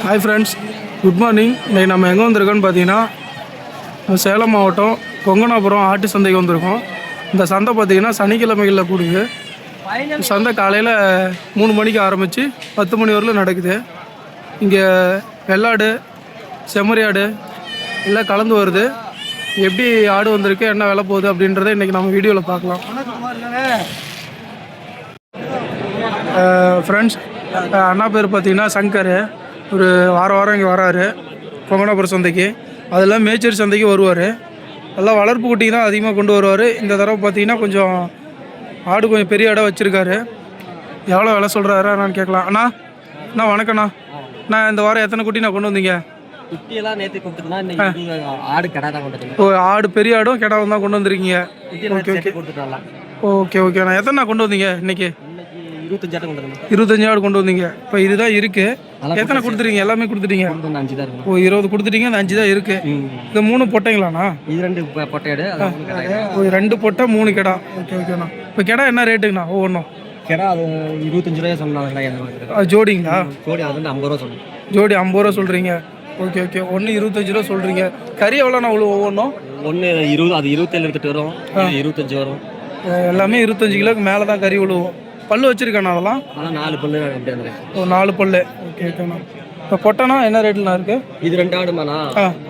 Hi friends, good morning. இன்றைக்கி நம்ம எங்கே வந்திருக்கோன்னு பார்த்தீங்கன்னா சேலம் மாவட்டம் கொங்கனாபுரம் ஆட்டு சந்தைக்கு வந்திருக்கோம். இந்த சந்தை பார்த்திங்கன்னா சனிக்கிழமைகளில் கூடுது. சந்தை காலையில் 3 மணிக்கு ஆரம்பித்து 10 மணி வரலும் நடக்குது. இங்கே வெள்ளாடு, செம்மறி ஆடு எல்லாம் கலந்து வருது. எப்படி ஆடு வந்திருக்கு, என்ன விலை போகுது அப்படின்றத இன்றைக்கி நம்ம வீடியோவில் பார்க்கலாம். ஃப்ரெண்ட்ஸ், அண்ணா பேர் பார்த்திங்கன்னா சங்கர். ஒரு வாரம் இங்கே வராரு கொங்கனாபுரம் சந்தைக்கு. அதெல்லாம் மேச்சேரி சந்தைக்கு வருவார். எல்லாம் வளர்ப்பு குட்டி தான் அதிகமாக கொண்டு வருவார். இந்த தடவை பார்த்திங்கன்னா கொஞ்சம் ஆடு கொஞ்சம் பெரிய ஆடாக வச்சுருக்காரு. எவ்வளோ விலை சொல்கிறாரு நான் கேட்கலாம். அண்ணா வணக்கண்ணா. நான் இந்த வாரம் எத்தனை குட்டி நான் கொண்டு வந்தீங்க? குட்டியெல்லாம் நேற்று கொடுத்துருந்தா, ஆடு கடை தான் கொண்டு. ஓ, ஆடு பெரிய ஆடும் கெடாவும் தான் கொண்டு வந்துருக்கீங்க. ஓகே. நான் எத்தனை கொண்டு வந்தீங்க இன்னைக்கு? 25 ஆடு கொண்டு வந்தீங்க. இப்போ இதுதான் இருக்கு. எத்தனை கொடுத்துருக்கீங்க? எல்லாமே கொடுத்துட்டீங்க. 5 தான் இருக்கு. ஓ, 20 கொடுத்துட்டீங்க. இந்த 5 தான் இருக்கு. இந்த 3 பொட்டைங்களாண்ணா? இது 2 பொட்டையாடு. ஓ, 2 பொட்டை 3 கெடா. ஓகேண்ணா. இப்போ கெடா என்ன ரேட்டுங்கண்ணா ஒவ்வொன்றும்? கெடா அது 25 ரூபாய் சொன்னாங்க. ஜோடிங்களா? ஜோடி அது 50 ரூபா சொன்னேன். ஜோடி 50 ரூபா சொல்கிறீங்க. ஓகே. 1 25 ரூபா சொல்கிறீங்க. கறி எவ்வளோண்ணா ஒவ்வொன்றும்? 1 20, அது 27 எடுத்துகிட்டு வரும், 25 வரும். எல்லாமே 25 கிலோக்கு மேலே தான் கறி விழுவோம். பல்லு வச்சுருக்கேண்ணா அதெல்லாம்? ஆனால் 4 பல்லு. ஓ, 4 பல்லு. ஓகேண்ணா. இப்போ பொட்டைனா என்ன ரேட்டுண்ணா இருக்குது? இது 2 ஆடுமாண்ணா?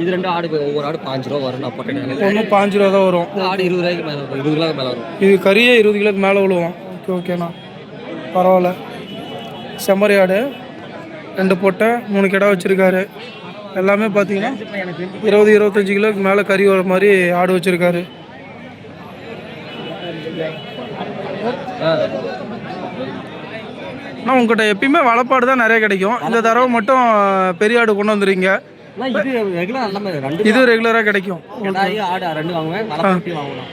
இது 2 ஆடு. ஒவ்வொரு ஆடு 5 ரூபா வரும். நான் பொட்டை ஒன்றும் 5 ரூபா தான் வரும். ஆடு 20 ரூபாய்க்கு மேலே வரும். 20 கிலோக்கு மேலே வரும். இது கறியே 20 கிலோக்கு மேலே விழுவோம். ஓகேண்ணா, பரவாயில்ல. செம்மறி ஆடு 2 பொட்டை 3 கிடா வச்சுருக்காரு. எல்லாமே பார்த்தீங்கன்னா 20-25 கிலோக்கு மேலே கறி வர மாதிரி ஆடு வச்சுருக்காரு. ஆனால் உங்கள்கிட்ட எப்பயுமே வளப்பாடு தான் நிறைய கிடைக்கும். இந்த தடவை மட்டும் பெரிய ஆடு கொண்டு வந்துருங்க. இது ரெகுலராக கிடைக்கும்.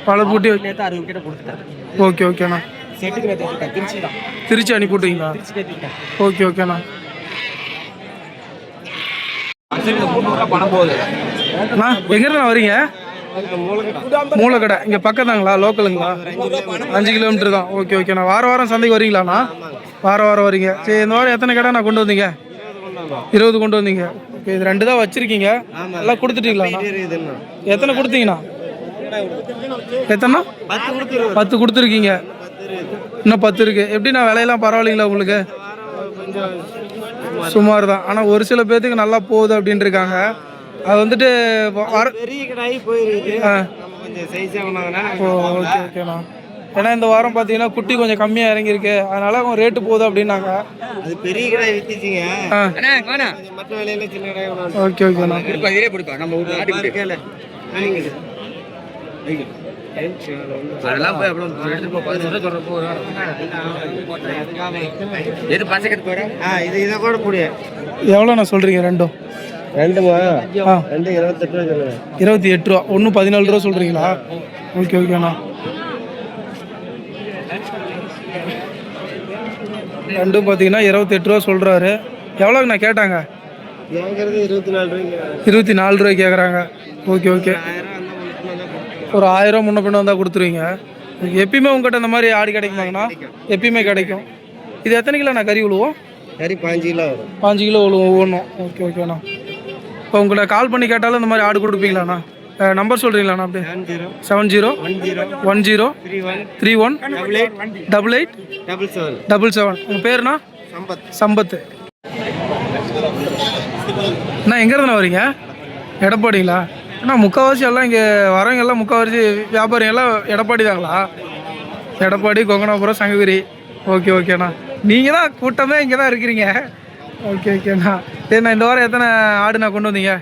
வளர்ப்பூட்டி. ஓகேண்ணா. திருச்சி அனுப்பி விட்டீங்களா? ஓகேண்ணா. எங்கேருந்து வரீங்க? மூலக்கடை இங்கே பக்கத்தாங்களா? லோக்கலுங்களா? 5 கிலோமீட்டர் தான். ஓகேண்ணா. வாரம் சந்தைக்கு வரீங்களாண்ணா? வாரம் வரீங்க. சரி, இந்த வாரம் எத்தனை கடை நான் கொண்டு வந்தீங்க? 20 கொண்டு வந்தீங்க. ஓகே, இது 2 தான் வச்சுருக்கீங்க. எல்லாம் கொடுத்துட்டீங்களாண்ணா? எத்தனை கொடுத்தீங்கண்ணா? எத்தனை? 10 கொடுத்துருக்கீங்க. இன்னும் 10 இருக்குது. எப்படிண்ணா விலையெல்லாம் பரவாயில்லைங்களா உங்களுக்கு? சுமார் தான். ஆனால் ஒரு சில பேர்த்துக்கு நல்லா போகுது அப்படின்ட்டு இருக்காங்க. அது வந்துட்டு ஓகேண்ணா. ஏன்னா இந்த வாரம் பார்த்தீங்கன்னா குட்டி கொஞ்சம் கம்மியாக இறங்கியிருக்கு. அதனால அவங்க ரேட்டு போகுது அப்படின்னாங்க. ஓகேண்ணா. எவ்வளோண்ணா சொல்கிறீங்க? 2 28 ரூபா. 1 14 ரூபா சொல்கிறீங்களா? ஓகேண்ணா. 2 பார்த்தீங்கன்னா 28 ரூபா சொல்கிறாரு. எவ்வளோங்கண்ணா கேட்டாங்க? 24 ரூபாய் கேட்குறாங்க. ஓகே. ஒரு 1000 ரூபா முன்ன பின்ன வந்தால் கொடுத்துருவீங்க. எப்பயுமே உங்கள்கிட்ட இந்த மாதிரி ஆடு கிடைக்குமாங்கண்ணா? எப்பயுமே கிடைக்கும். இது எத்தனை கிலோண்ணா கறி விழுவோம்? கறி 5 கிலோ வரும். 5 கிலோ விழுவோம் ஒவ்வொன்றும். ஓகேண்ணா. இப்போ உங்களை கால் பண்ணி கேட்டாலும் இந்த மாதிரி ஆடு கொடுப்பீங்களாண்ணா? நம்பர் சொல்கிறீங்களாண்ணா? அப்படியே 701031388877. உங்கள் பேருண்ணா? சம்பத்து. அண்ணா எங்கேருந்துண்ணா வரீங்க? எடப்பாடிங்களா? அண்ணா முக்கால்வாசி எல்லாம் இங்கே வரவங்க எல்லாம் முக்கால்வாசி வியாபாரிங்க எல்லாம் எடப்பாடி தாங்களா? எடப்பாடி, கொங்கனாபுரம், சங்ககிரி. ஓகேண்ணா. நீங்கள் தான் கூட்டமே இங்கே தான் இருக்கிறீங்க. ஓகேண்ணா. சரிண்ணா, இந்த வாரம் எத்தனை ஆடு நான் கொண்டு வந்தீங்க?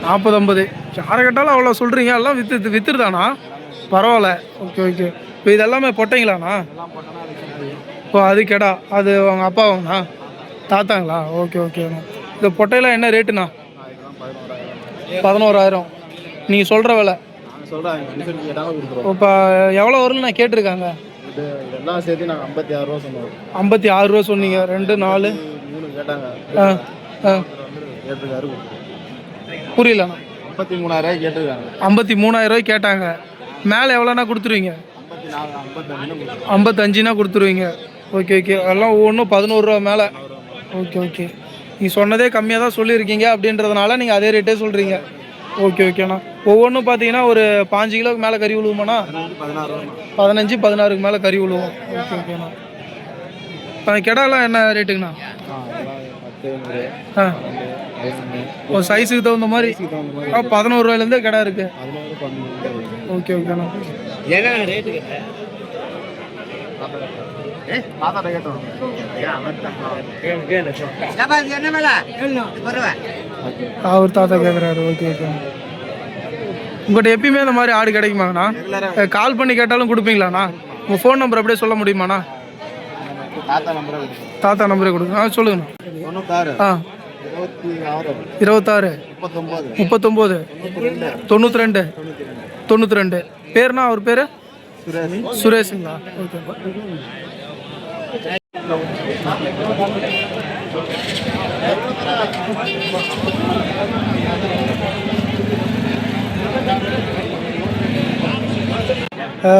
40-50. யாரை கேட்டாலும் அவ்வளோ சொல்கிறீங்க. எல்லாம் வித்துருதாண்ணா? பரவாயில்ல. ஓகே. இப்போ இது எல்லாமே பொட்டைங்களாண்ணா? இப்போ அது கெடா. அது அவங்க அப்பாவாங்கண்ணா? தாத்தாங்களா? ஓகேண்ணா. இந்த பொட்டையெல்லாம் என்ன ரேட்டுண்ணா? 11,000. நீங்கள் சொல்கிற விலை? இப்போ எவ்வளோ வரும்னு நான் கேட்டிருக்காங்க. எல்லாம் சேர்த்து நாங்கள் 56 ரூபா சொன்னோம். 56 ரூபா சொன்னீங்க. 2 4 3 கேட்டாங்க. புரியலண்ணா. 53,000 கேட்டிருக்காங்க. 53,000 ரூபாய் கேட்டாங்க. மேலே எவ்வளோண்ணா கொடுத்துருவீங்க? 55னா கொடுத்துருவீங்க. Okay okay. எல்லாம் ஒவ்வொன்றும் 11 ரூபா மேலே. Okay okay. நீங்கள் சொன்னதே கம்மியாக தான் சொல்லியிருக்கீங்க அப்படின்றதுனால நீங்கள் அதே ரேட்டே சொல்கிறீங்க. ஓகே ஓகேண்ணா. ஒவ்வொன்றும் பார்த்தீங்கன்னா ஒரு 5 கிலோக்கு மேலே கறி விழுவுமாண்ணா? 15 16க்கு மேலே கறி விழுவோம். ஓகே ஓகேண்ணா. கிடாலாம் என்ன ரேட்டுங்கண்ணா? ஆ ஒரு சைஸுக்கு தகுந்த மாதிரி 11 ரூபாயிலேருந்தே கிடா இருக்கு. ஓகே ஓகேண்ணா. என்ன ரேட்டு அவர் தாத்தா கேட்குறாரு. Okay okay. உங்கள்கிட்ட எப்பயுமே இந்த மாதிரி ஆடு கிடைக்குமாங்கண்ணா? கால் பண்ணி கேட்டாலும் கொடுப்பீங்களாண்ணா? உங்கள் ஃபோன் நம்பர் அப்படியே சொல்ல முடியுமாண்ணா? தாத்தா நம்பரே கொடுங்க. சொல்லுங்கண்ணா. ஆ 26 39 92 92. பேருண்ணா? அவர் பேர் சுரேஷுங்களா? ஓகே.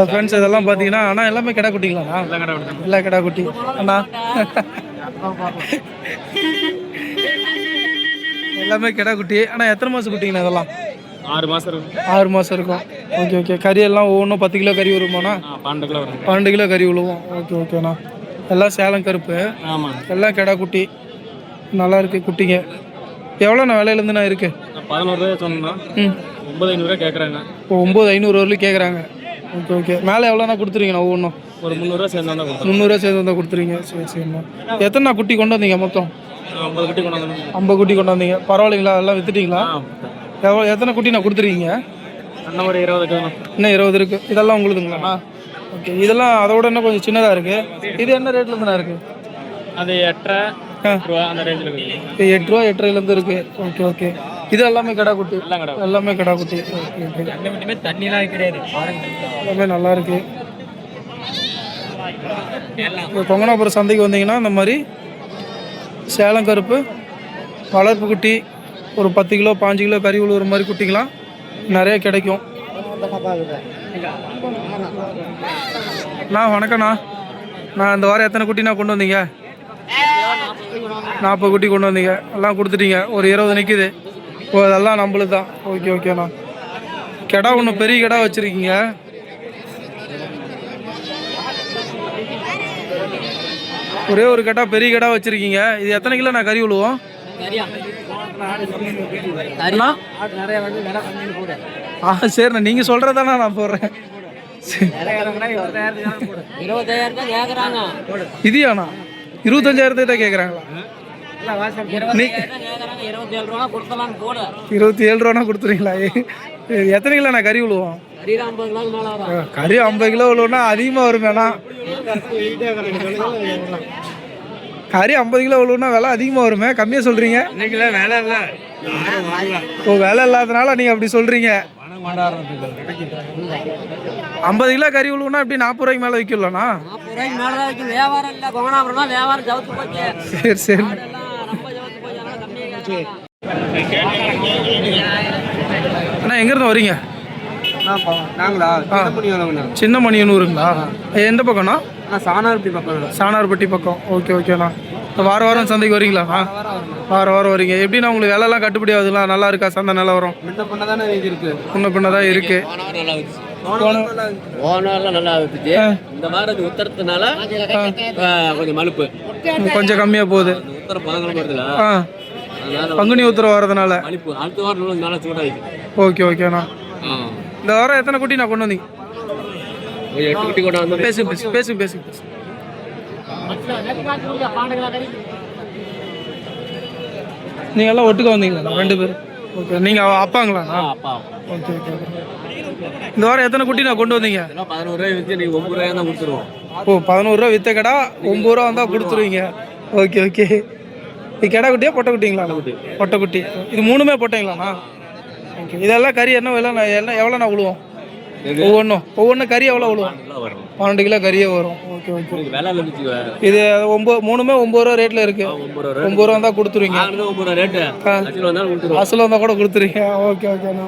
ஃப்ரெண்ட்ஸ் இதெல்லாம் பார்த்தீங்கன்னா அண்ணா எல்லாமே கிடா குட்டிங்களாண்ணா? எல்லாம் கிடா குட்டி அண்ணா. எல்லாமே கிடா குட்டி. ஆனால் எத்தனை மாதம் குட்டிங்கண்ணா இதெல்லாம்? 6 மாதம் இருக்கும். 6 மாதம் இருக்கும். Okay okay. கறி எல்லாம் ஒவ்வொன்றும் 10 கிலோ கறி வருமாண்ணா? 12 கிலோ வரும். 12 கிலோ கறி விழுவோம். ஓகே ஓகேண்ணா. எல்லாம் சேலம் கருப்பு. ஆமாம். எல்லாம் கிடா குட்டி. நல்லா இருக்குது குட்டிங்க. எவ்வளோண்ணா விலையிலேருந்துண்ணா இருக்குது? 11 ரூபாய் சொன்னோம். 9,500 கேட்குறாங்க. இப்போ 9,500 வரலையும் கேட்குறாங்க. Okay okay. மேலே எவ்வளோண்ணா கொடுத்துருவீங்கண்ணா? ஒவ்வொன்றும் ஒரு 300 சேர்ந்து வந்தால் கொடுத்தோம். 300 சேர்ந்து வந்தால் கொடுத்துருவீங்க. சரி சரிண்ணா. எத்தனை குட்டி கொண்டு வந்தீங்க மொத்தம்? 50 குட்டி கொண்டு வந்தோம். 50 குட்டி கொண்டு வந்தீங்க. பரவாயில்லைங்களா? எல்லாம் விற்றுட்டிங்களா? எத்தனை குட்டி நான் கொடுத்துருக்கீங்க? இன்னும் ஒரு 20 இன்னும் 20 இருக்குது. இதெல்லாம் உங்களுதுங்களாண்ணா? ஓகே. இதெல்லாம் அதோட இன்னும் கொஞ்சம் சின்னதாக இருக்குது. இது என்ன ரேட்டில் இருந்துண்ணா இருக்குது? அது 8 ரூபா அந்த ரேஞ்சில் இருக்குது. 8 ரூபா 8.5லேருந்து இருக்குது. Okay okay. இது எல்லாமே கடா குட்டி? எல்லாமே கடா குட்டி. Okay okay. தண்ணிலாம் கிடையாது. எல்லாமே நல்லா இருக்குது. கொங்கனாபுரம் சந்தைக்கு வந்தீங்கன்னா இந்த மாதிரி சேலம் கருப்பு வளர்ப்பு குட்டி ஒரு 10 கிலோ 5 கிலோ கறி உழுவுற மாதிரி குட்டிக்கலாம் நிறைய கிடைக்கும். வணக்கண்ணா. நான் இந்த வாரம் எத்தனை குட்டினா கொண்டு வந்தீங்க? 40 குட்டி கொண்டு வந்தீங்க. எல்லாம் கொடுத்துட்டீங்க. ஒரு 20 நிற்கிது. ஓ அதெல்லாம் நம்மளுக்கு தான். ஓகே ஓகேண்ணா. கிடா ஒன்று பெரிய கிடா வச்சுருக்கீங்க. ஒரே ஒரு கிடா பெரிய கிடா வச்சுருக்கீங்க. இது எத்தனை கிலோ நான் கறி விழுவோம்? சரிண்ணா. நீங்கள் சொல்கிறதாண்ணா நான் போடுறேன். இதுயாண்ணா 25,000 தான் கேட்குறாங்களா? 27 ரூபானா கொடுத்துருங்களா? எத்தனை கிலோ நான் கறி விழுவோம்? கறி 50 கிலோ விழுவுனா அதிகமாக வருமேண்ணா. கறி 50 கிலோ விழுவுனா விலை அதிகமாக வருமே, கம்மியாக சொல்கிறீங்க. வேலை இல்லை. ஓ வேலை இல்லாதனால நீங்கள் அப்படி சொல்கிறீங்க. 50 கிலோ கறி விழுவுனா இப்படி 40 ரூபாய்க்கு மேலே விற்கலாண்ணா? சரி சரி. அண்ணா எங்கேருந்து வரீங்க? நாங்களா சின்ன மணியனூருங்களா? எந்த பக்கம்ண்ணா? சாணார்பட்டி பக்கம். சாணார்பட்டி பக்கம். ஓகே ஓகேண்ணா. வாரம் வாரம் சந்தைக்கு வரீங்களாண்ணா? வாரம் வாரம் வரீங்க. எப்படின்னா உங்களுக்கு விலைலாம் கட்டுப்படி ஆகுதுங்களா? நல்லா இருக்கா சந்தை நிலவரம்? முன்ன பின்ன தானே இருக்கு. முன்ன பின்ன தான் இருக்குது. ஓனர்லாம் நல்லா இருந்துச்சு. இந்த வாரம் உத்தரத்தினால கொஞ்சம் மலுப்பு கொஞ்சம் கம்மியாக போகுது. உத்தர பதங்கள் வருதுல. பங்குனி உத்தரம் வரதுனால மலுப்பு. அடுத்த வாரம் நல்லா சூடாயிருக்கு. ஓகே ஓகேண்ணா. இந்த வாரம் எத்தனை குட்டி நான் கொண்டு வந்தீங்க? 8 குட்டி கொண்டு வந்து. பேசு பேசு பேசு பேசு பேசு. நீங்கள் எல்லாம் ஒட்டுக்க வந்தீங்களா 2 பேர்? ஓகே. நீங்கள் அப்பாங்களாண்ணா? அப்பா. Okay okay. இந்த வாரம் எத்தனை குட்டி நான் கொண்டு வந்தீங்க? 11 ரூபாய் விற்று நீங்கள் 9 ரூபாய் தான் கொடுத்துருவோம். ஓ 11 ரூபா விற்ற கடா 9 ரூபா வந்தால் கொடுத்துருவீங்க. Okay okay. இது கிடா குட்டியா பொட்டை குட்டிங்களா? பொட்டை குட்டி. இது 3மே பொட்டைங்களாண்ணா? ஓகே. இதெல்லாம் கறி என்ன விலை? எவ்வளோ நான் விழுவோம்? ஒவ்வொன்றும் கறி எவ்வளோ விழுவோம்? 12 கிலோ கறியே வரும். Okay okay. இது 3மே 9 ரூபா ரேட்டில் இருக்குது. 9 ரூபா வந்தால் கொடுத்துருவீங்க. அசல் வந்தால் கூட கொடுத்துருவீங்க. ஓகே ஓகேண்ணா.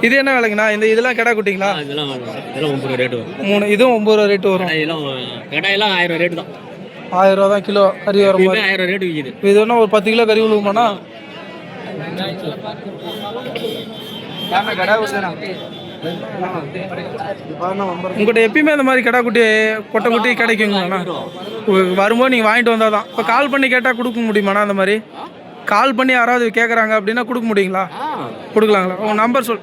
இது என்ன விலைங்கண்ணா? இதெல்லாம் கிடா குட்டிங்களா? இதெல்லாம் 9 ரேட்டு வரும். 3 இதுவும் 9 ரூபா ரேட்டு வரும். இதெல்லாம் கடாயெல்லாம் 1000 ரேட்டு தான். 1000 ரூபா தான் கிலோ கறி வர மாதிரி. 1000 ரேட்டு விற்கிது. இது வேணா ஒரு 10 கிலோ கறி விழுவுமாண்ணா? உங்கள்கிட்ட எப்பயுமே இந்த மாதிரி கிடா குட்டி கொட்டை குட்டி கிடைக்குங்களாண்ணா? வரும்போது நீங்கள் வாங்கிட்டு வந்தால் தான். இப்போ கால் பண்ணி கேட்டால் கொடுக்க முடியுமாண்ணா? அந்த மாதிரி கால் பண்ணி யாராவது கேட்குறாங்க அப்படின்னா கொடுக்க முடியுங்களா? கொடுக்கலாங்களா? உங்கள் நம்பர் சொல்.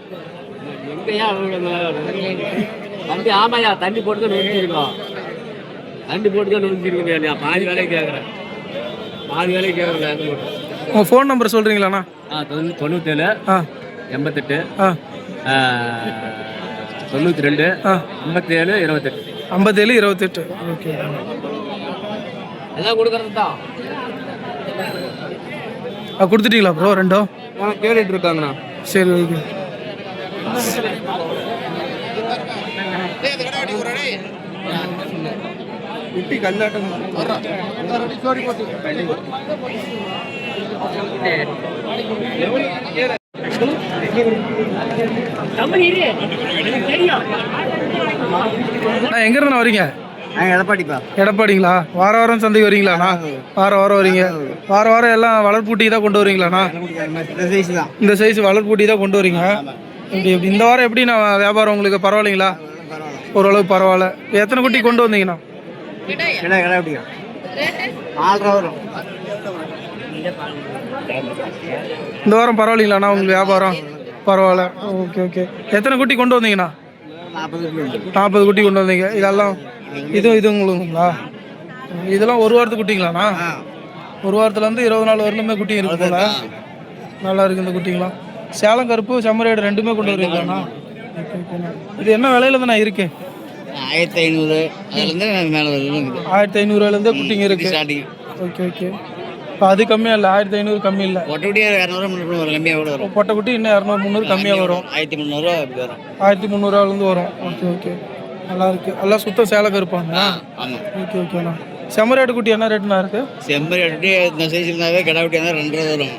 தம்பி ஆமாய்யா, தண்ணி போட்டு தான் நொறுக்கிருக்கோம். தண்ணி போட்டு தான் நொறுக்கிருக்கோம். பாதி வேலையை கேட்குறேன். பாதி வேலையை கேட்குறேன். உங்கள் ஃபோன் நம்பர் சொல்கிறீங்களாண்ணா? 97 88 92 57 28. 57 28. ஓகே, எல்லாம் கொடுக்கறது தான். கொடுத்துட்டீங்களா ப்ரோ? ரெண்டும் கேட்டுட்டு இருக்காங்கண்ணா. சரி, ஓகே. குட்டி கல்லாட்டம் எங்க இருந்து வரீங்க? எடப்பாடிப்பா. எடப்பாடிங்களா? வாரம் சந்தைக்கு வரீங்களாண்ணா? வாரம் வரீங்க. வாரம் எல்லாம் வளர்ப்பூட்டி தான் கொண்டு வரீங்களாண்ணா? இந்த சைஸ் வளர்ப்பூட்டி தான் கொண்டு வரீங்க. எப்படி இந்த வாரம் எப்படி நான் வியாபாரம் உங்களுக்கு பரவாயில்லைங்களா? ஓரளவு பரவாயில்ல. எத்தனை குட்டி கொண்டு வந்தீங்கண்ணா? இந்த வாரம் பரவாயில்லைங்களாண்ணா உங்களுக்கு வியாபாரம்? பரவாயில்ல. Okay, okay. எத்தனை குட்டி கொண்டு வந்தீங்கண்ணா? 40 குட்டி கொண்டு வந்தீங்க. இதெல்லாம் இது உங்களுங்களா? இதெல்லாம் ஒரு வாரத்துக்கு குட்டிங்களாண்ணா? ஒரு வாரத்துலேருந்து 20 நாள் வரலுமே குட்டி இருக்குங்களா? நல்லா இருக்குது இந்த குட்டிங்களா. சேலம் கருப்பு செம்மறியாடு ரெண்டுமே கொண்டு வருவீங்களாண்ணா? ஓகே, ஓகேண்ணா. இது என்ன விலையில தானே இருக்கு? 1500 அதுலேருந்து மேலே வருது. 1500 குட்டிங்க இருக்கு. Okay, okay. இப்போ அது கம்மியாக இல்லை? 1500 கம்மி இல்லை? பொட்டை 200 300 கம்மியாக கூட வரும். பொட்டை குட்டி இன்னும் 200 300 கம்மியாக வரும். 1300 அப்படி வரும். 1300 வரும். Okay, okay. நல்லா இருக்கு. எல்லாம் சுத்தம் சேலை கருப்பாங்க. ஆமாம். ஓகே, ஓகேண்ணா. செம்மறியாடு குட்டி என்ன ரேட்டுண்ணா இருக்கு? செம்மறியாடு இந்த சைஸ் இருந்தாவே கடை குட்டி இருந்தால் 2 வரும்.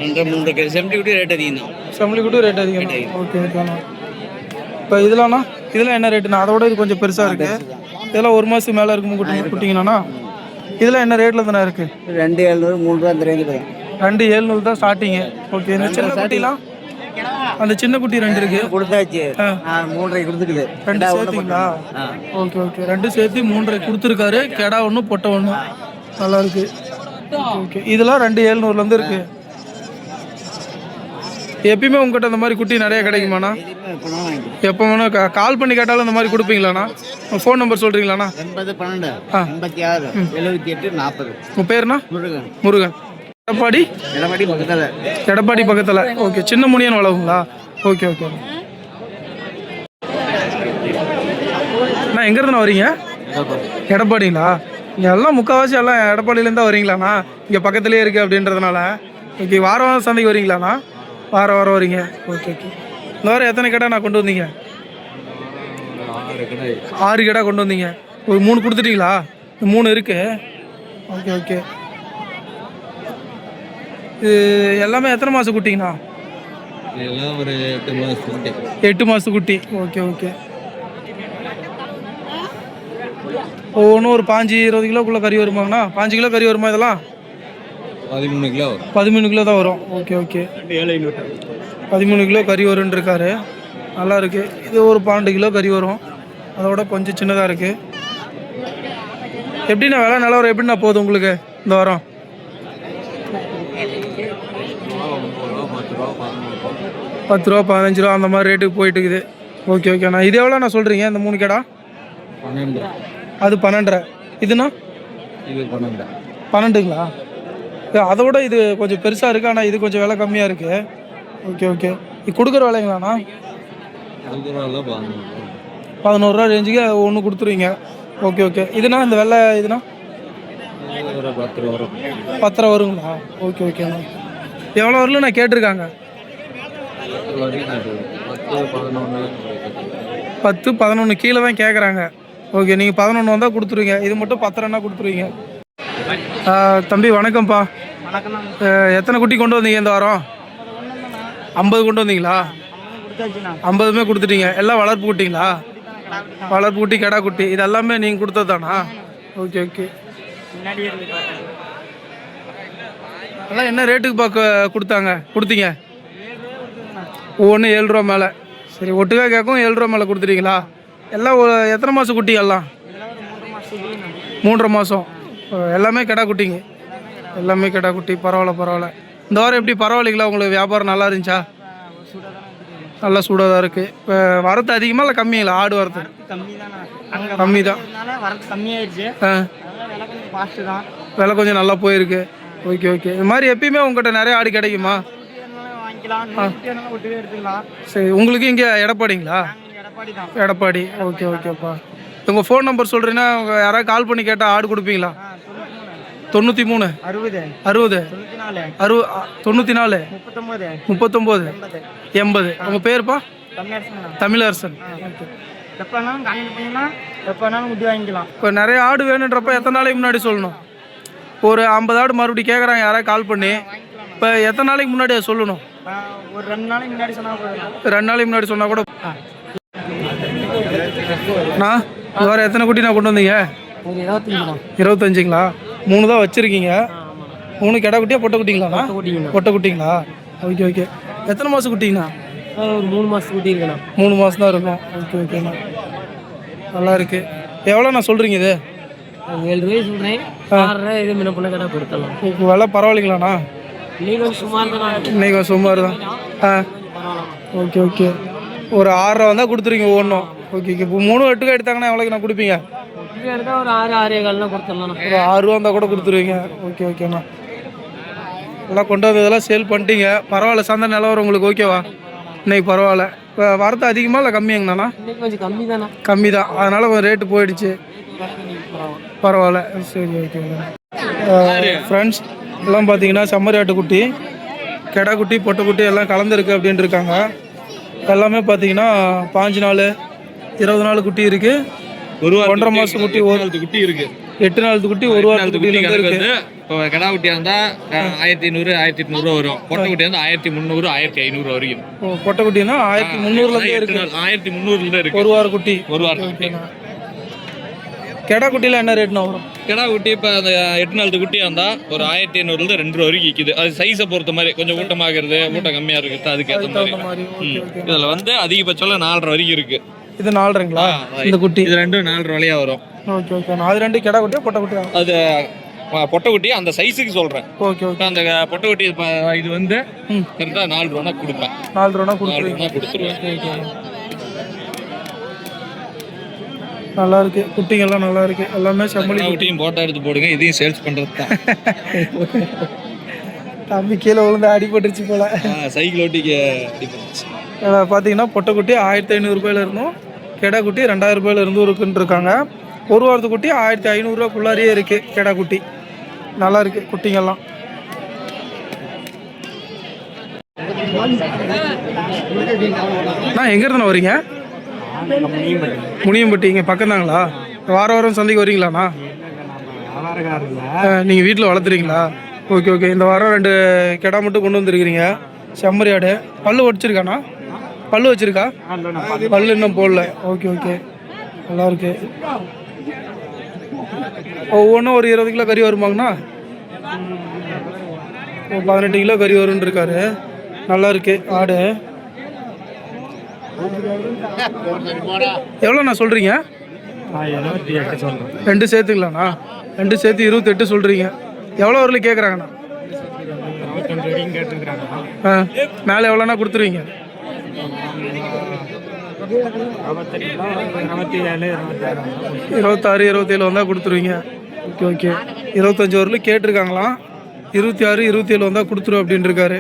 2 3 செம்மறி குட்டி ரேட் அதிகம் தான். செம்மறி குட்டி ரேட் அதிகம். ஓகே, ஓகேண்ணா. இப்போ இதெல்லாம்ண்ணா இதெல்லாம் என்ன ரேட்டுண்ணா? அதோட இது கொஞ்சம் பெருசாக இருக்கு. இதெல்லாம் 1 மாதத்துக்கு மேலே இருக்கும் குட்டிங்கண்ணா. இதெல்லாம் என்ன ரேட்டில் தானே இருக்கு? 2700 3 ரூபா அந்த ரேஞ்சு வரும். 2700 தான் ஸ்டார்டிங்கு. ஓகே. இந்த சின்ன குட்டிலாம் அந்த சின்ன குட்டி 2 இருக்கு. கொடுத்தாச்சு. 3.5 கொடுத்துக்குது. 2 சேர்த்துங்களா? Okay, okay. 2 சேர்த்து 3.5 கொடுத்துருக்காரு. கெடா 1 பொட்டை 1. நல்லா இருக்கு. ஓகே. இதெல்லாம் 2700 இருக்கு. எப்பயுமே உங்ககிட்ட இந்த மாதிரி குட்டி நிறைய கிடைக்குமாண்ணா? எப்போ வேணும் கால் பண்ணி கேட்டாலும் இந்த மாதிரி கொடுப்பீங்களாண்ணா? Phone number சொல்கிறீங்களாண்ணா? 80 12 86 78 40. உங்கள் பேருண்ணா? முருகன். முருகன். எடப்பாடி பக்கத்தில். எடப்பாடி பக்கத்தில். ஓகே. சின்ன முனியன் வளவுங்களா? Okay, okay. அண்ணா எங்கேருந்துண்ணா வரீங்க? எடப்பாடிங்களா? இங்கே எல்லாம் முக்கால்வாசி எல்லாம் எடப்பாடியிலேருந்து தான் வரீங்களாண்ணா? இங்கே பக்கத்துலேயே இருக்குது அப்படின்றதுனால. ஓகே. வாரம் சந்தைக்கு வரீங்களாண்ணா? வாரம் வரீங்க. Okay, okay. இந்த வாரம் எத்தனை கடை நான் கொண்டு வந்தீங்க? 6 கடை கொண்டு வந்தீங்க. ஒரு 3 கொடுத்துட்டீங்களா? 3 இருக்கு. Okay, okay. இது எல்லாமே எத்தனை மாதம் குட்டிங்கண்ணா? இதெல்லாம் ஒரு 8 மாதம் குட்டி. 8 மாதத்து குட்டி. Okay, okay. ஒவ்வொன்றும் ஒரு 5-20 கிலோக்குள்ளே கறி வருமாங்கண்ணா? 5 கிலோ கறி வருமா இதெல்லாம்? 13 கிலோ வரும். 13 கிலோ தான் வரும். Okay, okay. 13 கிலோ கறி வரும்னு இருக்காரு. நல்லா இருக்கு. இது ஒரு 12 கிலோ கறி வரும். அதோட கொஞ்சம் சின்னதாக இருக்கு. எப்படிண்ணா விலை நிலவரம் எப்படிண்ணா போகுது உங்களுக்கு இந்த வாரம்? 10 ரூபா 15 ரூபா அந்த மாதிரி ரேட்டுக்கு போயிட்டு இருக்குது. ஓகே, ஓகேண்ணா. இது எவ்வளோ நான் சொல்கிறீங்க இந்த 3 கடா? 12. அது 12.5. இதுண்ணா? இது 12. 12ங்களா? அதோட இது கொஞ்சம் பெருசாக இருக்குது. ஆனால் இது கொஞ்சம் விலை கம்மியாக இருக்குது. Okay, okay. இது கொடுக்குற விலைங்களாண்ணா? 11 ரூபா ரேஞ்சுக்கு ஒன்று கொடுத்துருவீங்க. Okay, okay. இதுண்ணா இந்த வெள்ளை இதுண்ணா 10 ரூபா வரும். 10 ரூபா வருங்களா? ஓகே, ஓகேண்ணா. எவ்வளோ வரல நான் கேட்டிருக்காங்க? 10 11 கீழே தான் கேட்குறாங்க. ஓகே. நீங்கள் 11 வந்தால் கொடுத்துருவீங்க. இது மட்டும் 10 ரூபா கொடுத்துருவீங்க. தம்பி வணக்கம்ப்பா. எத்தனை குட்டி கொண்டு வந்தீங்க இந்த வாரம்? 50 கொண்டு வந்தீங்களா? 50மே கொடுத்துட்டீங்க. எல்லாம் வளர்ப்பு குட்டிங்களா? வளர்ப்பு குட்டி, கிடா குட்டி, இது எல்லாமே நீங்கள் கொடுத்தது தானா? Okay okay. எல்லாம் என்ன ரேட்டுக்கு கொடுத்தீங்க? ஒவ்வொன்று 7 ரூபா மேலே. சரி, ஒட்டுக்கா கேட்கும் 7 ரூபா மேலே கொடுத்துட்டீங்களா? எல்லாம் எத்தனை மாதம் குட்டி? எல்லாம் 3.5 மாதம். எல்லாமே கிடா குட்டிங்க, எல்லாமே கிடா குட்டி. பரவாயில்ல. இந்த வாரம் எப்படி பரவாயில்லைங்களா? உங்களுக்கு வியாபாரம் நல்லா இருந்துச்சா? நல்லா சூடாக தான் இருக்குது. இப்போ வரத்து அதிகமாக இல்லை கம்மிங்களா? ஆடு வரத்து கம்மி தான். விலை கொஞ்சம் நல்லா போயிருக்கு. Okay okay. இது மாதிரி எப்பயுமே உங்கள்கிட்ட நிறைய ஆடு கிடைக்குமா? சரி, உங்களுக்கு இங்கே எடப்பாடிங்களா? எடப்பாடி. ஓகே ஓகேப்பா. உங்கள் ஃபோன் நம்பர் சொல்கிறீங்கன்னா யாராவது கால் பண்ணி கேட்டால் ஆடு கொடுப்பீங்களா? 93 60 94 39 80. உங்கள் பேருப்பா? தமிழரசன். இப்போ நிறைய ஆடு வேணுன்றப்ப எத்தனை நாளைக்கு முன்னாடி சொல்லணும்? ஒரு 50 ஆடு மறுபடியும் கேட்குறாங்க யாராவது கால் பண்ணி. இப்போ எத்தனை நாளைக்கு முன்னாடி அதை சொல்லணும்? ஒரு 2 நாளைக்கு முன்னாடி சொன்னால் கூட. நான் இது வர எத்தனை குட்டி நான் கொண்டு வந்தீங்க? 25ங்களா? 3 தான் வச்சுருக்கீங்க. 3 கிடா குட்டியா பொட்டை குட்டிங்களாண்ணா? பொட்டை குட்டிங்களா? Okay okay. எத்தனை மாதம் குட்டிங்கண்ணா? ஒரு 3 மாதம் குட்டி இருக்குண்ணா. 3 மாதம் தான் இருக்கும். ஓகே ஓகேண்ணா, நல்லா இருக்குது. எவ்வளோண்ணா சொல்கிறீங்க இது? 7 ரூபாய் சொல்கிறேன். 6 ரூபாய் இது முன்ன பொண்ணு கடை கொடுத்தலாம். விலை பரவாயில்லைங்களாண்ணா? இன்னைக்கு சுமார் தான். Okay okay. ஒரு 6 ரூபா வந்தால் கொடுத்துருவீங்க ஒவ்வொன்றும். Okay okay. இப்போ 3 எட்டுக்கா எடுத்தாங்கன்னா எவ்வளோக்கு நான் கொடுப்பீங்க? ஒரு 6-6.25 கொடுத்துடலாம். ஒரு 6 ரூபா இருந்தால் கூட கொடுத்துருவீங்க. ஓகே ஓகேண்ணா. எல்லாம் கொண்டு வந்ததெல்லாம் சேல் பண்ணிட்டீங்க. பரவாயில்ல, சந்தை நிலவரம் உங்களுக்கு ஓகேவா? இன்னைக்கு பரவாயில்ல. இப்போ வரத்து அதிகமாக இல்லை கம்மியாங்கண்ணா? இன்னைக்கு கொஞ்சம் கம்மி தான். அதனால் கொஞ்சம் ரேட்டு போயிடுச்சு. பரவாயில்ல. சரி ஓகேங்க. ஃப்ரெண்ட்ஸ் எல்லாம் பார்த்தீங்கன்னா செம்மறி ஆட்டுக்குட்டி, கெடா குட்டி, பொட்டை குட்டி எல்லாம் கலந்துருக்கு அப்படின்ட்டு இருக்காங்க. எல்லாமே பார்த்தீங்கன்னா 5 நாள் 20 நாள் குட்டி இருக்குது. 1.5 மாதம் குட்டி, குட்டி இருக்கு. 8 நாள் குட்டி, 1 வாரத்து குட்டி இருக்கு. இப்போ கடா குட்டியா இருந்தா 1500 1800 வரும். பொட்டை குட்டியா இருந்தா 1300 1500 வரைக்கும். பொட்டை குட்டினா 1300 இருக்கு. 1300 இருக்கு. 1 வார குட்டி. 1 வாரம் குட்டி. கெடா குட்டியில் என்ன ரேட்னா வரும்? கிடா குட்டி இப்போ அந்த 8 நாள் குட்டியாக இருந்தால் ஒரு 1500 2 ரூபா வரைக்கும் விற்கிது. அது சைஸை பொறுத்த மாதிரி, கொஞ்சம் ஊட்டமாகிறது, ஊட்டம் கம்மியாக இருக்குது, அதுக்கு ஏற்ற மாதிரி. இதில் வந்து அதிகபட்சம் 4.5 வரைக்கும் இருக்குது. இது 4.5ங்களா? இந்த குட்டி இது 2 4.5 விலையாக வரும். Okay okay. அது 2 கெடா குட்டியா பொட்டை குட்டியா? அது பொட்டை குட்டி அந்த சைஸுக்கு சொல்கிறேன். Okay okay. அந்த பொட்டை குட்டி இது வந்து கரெக்டாக 4 ரூபா கொடுப்பேன். 4 ரூபா கொடுத்துருவேன். நல்லா இருக்கு, குட்டிங்கெல்லாம் நல்லா இருக்கு. எல்லாமே செம்மறி குட்டியும் போட்டோ எடுத்து போடுங்க. இதையும் சேல்ஸ் பண்ணுறது தான். தம்பி கீழே விழுந்து அடிபட்டுருச்சு போல. சைக்கிள் ஓட்டிக்கு அடிபட்டுருச்சு. பார்த்தீங்கன்னா பொட்டை குட்டி 1500 ரூபாயில இருந்தும், கெடா குட்டி 2000 ரூபாயில இருந்தும் இருக்குன்னு இருக்காங்க. 1 வாரத்து குட்டி 1500 ரூபாக்குள்ளாரியே இருக்கு. கெடா குட்டி நல்லா இருக்கு குட்டிங்கெல்லாம். எங்க இருந்து வரீங்க? முனியம்பட்டி. இங்கே பக்கம் தாங்களா? வாரம் சந்தைக்கு வரீங்களாண்ணா? நீங்கள் வீட்டில் வளர்த்துறீங்களா? Okay okay. இந்த வாரம் 2 கெடா மட்டும் கொண்டு வந்துருக்கிறீங்க. செம்மறி ஆடு. பல்லு ஒடிச்சிருக்காண்ணா? பல்லு வச்சிருக்கா? பல்லு இன்னும் போடல. ஓகே ஓகே, நல்லா இருக்கு. ஒவ்வொன்றும் ஒரு 20 கிலோ கறி வருமாங்கண்ணா? 18 கிலோ கறி வரும்னு இருக்காரு. நல்லா இருக்கு ஆடு. எவ்வளோண்ணா சொல்கிறீங்க? 2 சேர்த்துக்கலாண்ணா? 2 சேர்த்து 28 சொல்கிறீங்க. எவ்வளோ வரல கேட்குறாங்கண்ணா? மேலே எவ்வளோண்ணா கொடுத்துருவீங்க? 26 27 வந்தால் கொடுத்துருவீங்க. Okay okay. 25 வரல கேட்டிருக்காங்களாம். 26 27 வந்தால் கொடுத்துருவோம் அப்படின்னு இருக்காரு.